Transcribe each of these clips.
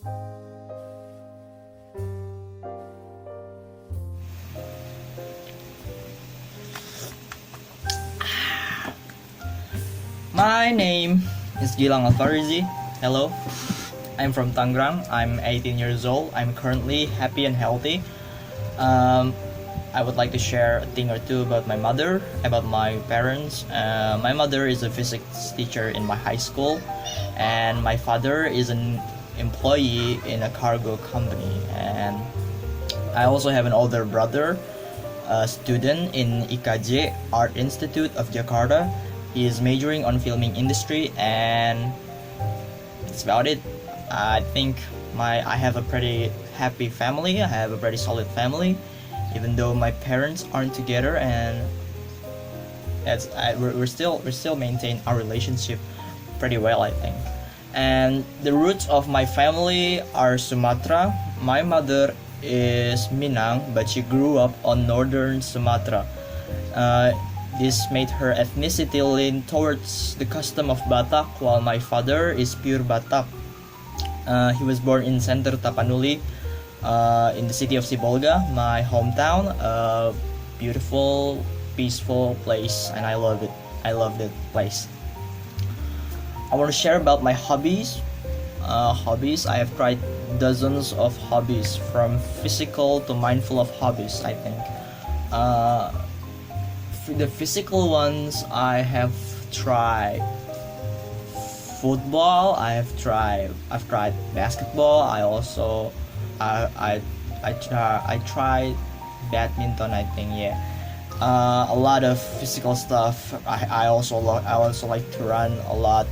My name is Gilang Alfarizi. Hello, I'm from Tangerang. I'm 18 years old. I'm currently happy and healthy. I would like to share a thing or two about my mother, about my parents. My mother is a physics teacher in my high school, and my father is an employee in a cargo company. And I also have an older brother, a student in IKJ Art Institute of Jakarta. He is majoring on filming industry, and that's about it. I think I have a pretty happy family. I have a pretty solid family, even though my parents aren't together, and we're still maintain our relationship pretty well, I think. And the roots of my family are Sumatra. My mother is Minang, but she grew up on northern Sumatra. This made her ethnicity lean towards the custom of Batak, while my father is pure Batak. He was born in Center Tapanuli, in the city of Sibolga, my hometown. A beautiful, peaceful place, and I love it. I love that place. I want to share about my hobbies. I have tried dozens of hobbies, from physical to mindful of hobbies, I think. The physical ones, I have tried football. I've tried basketball. I tried badminton, I think. Yeah, a lot of physical stuff. I also like to run a lot,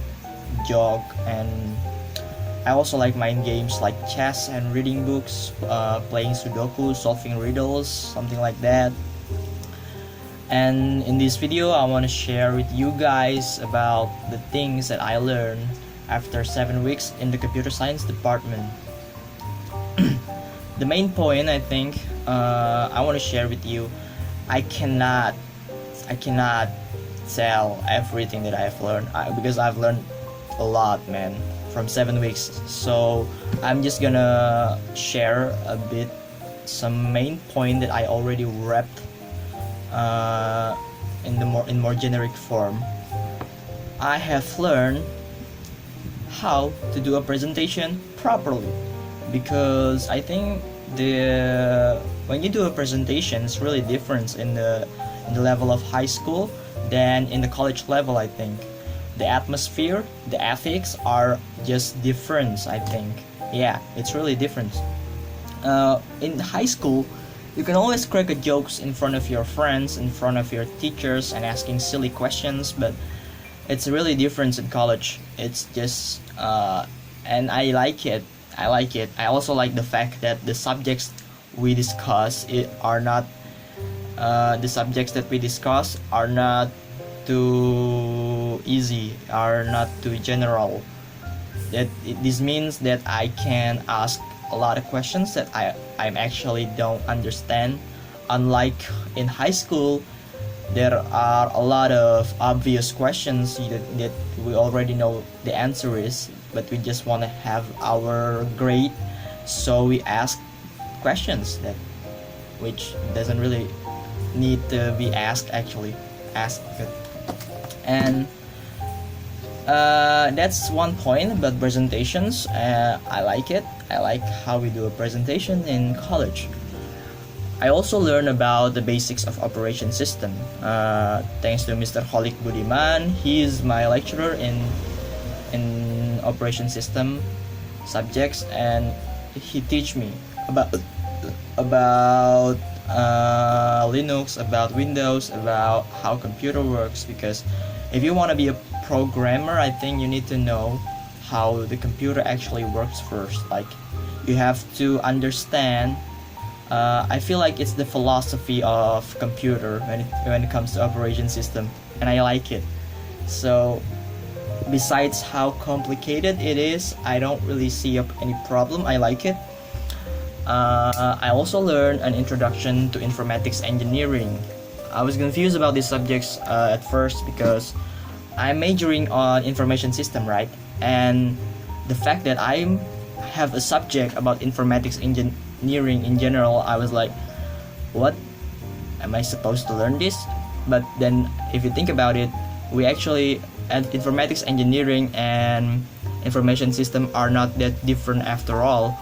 jog, and I also like mind games like chess and reading books, playing Sudoku, solving riddles, something like that. And in this video, I want to share with you guys about the things that I learned after 7 weeks in the computer science department. The main point, I think, I want to share with you, I cannot tell everything that I've learned, because I've learned a lot, man, from 7 weeks. So I'm just gonna share a bit, some main point that I already wrapped in more generic form. I have learned how to do a presentation properly, because I think when you do a presentation, it's really different in the level of high school than in the college level. I think the atmosphere, the ethics are just different, I think. Yeah, it's really different. In high school, you can always crack a jokes in front of your friends, in front of your teachers, and asking silly questions, but it's really different in college. It's just and I like it. I also like the fact that the subjects we discuss are not too easy, are not too general. This means that I can ask a lot of questions that I actually don't understand. Unlike in high school, there are a lot of obvious questions that we already know the answer is, but we just want to have our grade, so we ask questions which doesn't really need to be asked, actually. And that's one point about presentations. I like it. I like how we do a presentation in college. I also learned about the basics of operation system, thanks to Mr. Holik Budiman. He is my lecturer in operation system subjects, and he teach me about Linux, about Windows, about how computer works. Because if you want to be a programmer, I think you need to know how the computer actually works first. Like, you have to understand. I feel like it's the philosophy of computer when it comes to operation system, and I like it. So besides how complicated it is, I don't really see any problem. I like it. I also learned an introduction to informatics engineering. I was confused about these subjects at first, because I'm majoring on information system, right? And the fact that I'm have a subject about informatics engineering in general, I was like, what? Am I supposed to learn this? But then if you think about it, we actually, and informatics engineering and information system are not that different after all.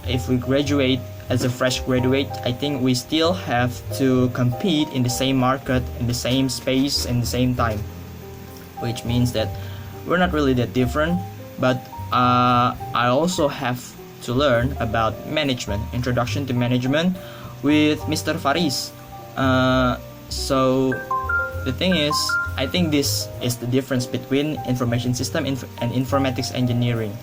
If we graduate as a fresh graduate, I think we still have to compete in the same market, in the same space, in the same time, which means that we're not really that different. But I also have to learn about management, introduction to management with Mr. Faris. So the thing is, I think this is the difference between information system and informatics engineering.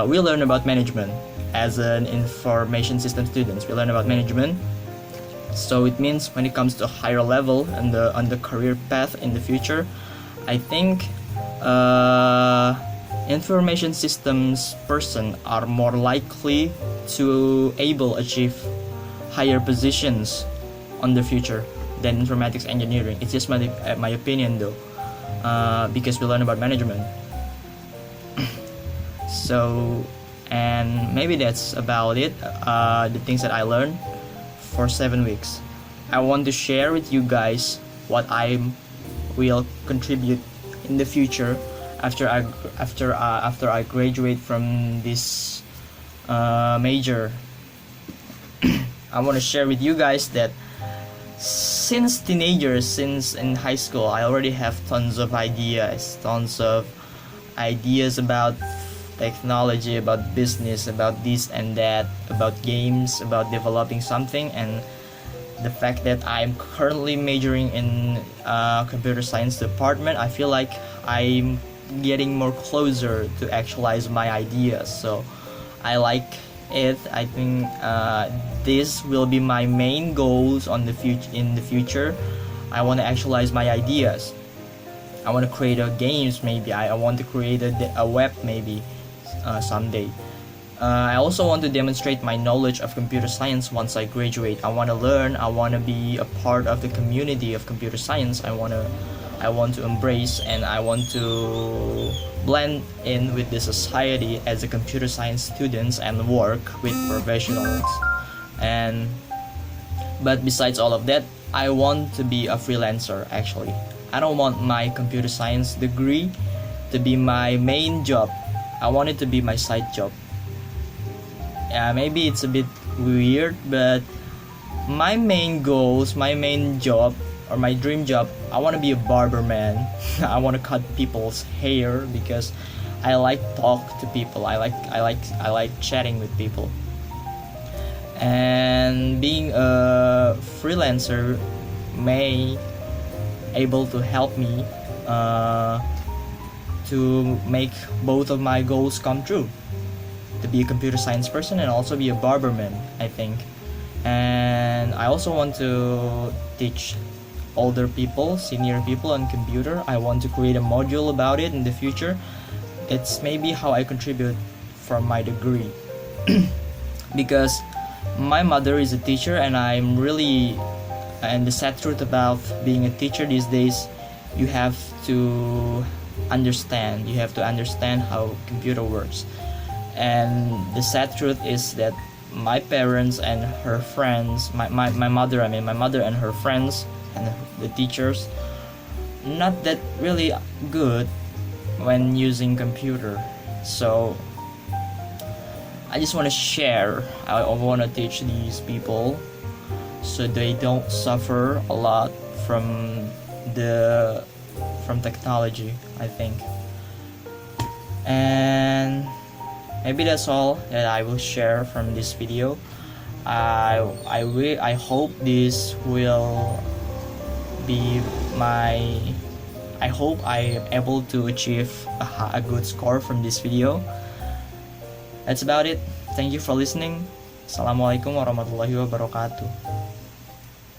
We learn about management as an information system students. We learn about management, so it means when it comes to a higher level and on the career path in the future, I think information systems person are more likely to achieve higher positions on the future than informatics engineering. It's just my opinion though, because we learn about management. So, and maybe that's about it, the things that I learned for 7 weeks. I want to share with you guys what I will contribute in the future after I graduate from this major. I want to share with you guys that since in high school, I already have tons of ideas about technology, about business, about this and that, about games, about developing something. And the fact that I'm currently majoring in computer science department, I feel like I'm getting more closer to actualize my ideas. So I like it. I think this will be my main goals in the future. I want to actualize my ideas. I want to create games, maybe I want to create a web maybe someday. I also want to demonstrate my knowledge of computer science once I graduate. I want to learn. I want to be a part of the community of computer science. I want to embrace, and I want to blend in with the society as a computer science students and work with professionals. But besides all of that, I want to be a freelancer actually. I don't want my computer science degree to be my main job. I want it to be my side job. Maybe it's a bit weird, but my main goals, my main job, or my dream job, I want to be a barber, man. I want to cut people's hair because I like talk to people. I like chatting with people. And being a freelancer may able to help me to make both of my goals come true, to be a computer science person and also be a barberman, I think. And I also want to teach older people, senior people on computer. I want to create a module about it in the future. It's maybe how I contribute from my degree. Because my mother is a teacher, and and the sad truth about being a teacher these days, you have to understand how computer works. And the sad truth is that my parents and her friends, my mother and her friends and the teachers, not that really good when using computer. So I just want to share. I want to teach these people so they don't suffer a lot from technology, I think. And maybe that's all that I will share from this video. I hope this will be I hope I am able to achieve a good score from this video. That's about it. Thank you for listening. Assalamualaikum warahmatullahi wabarakatuh.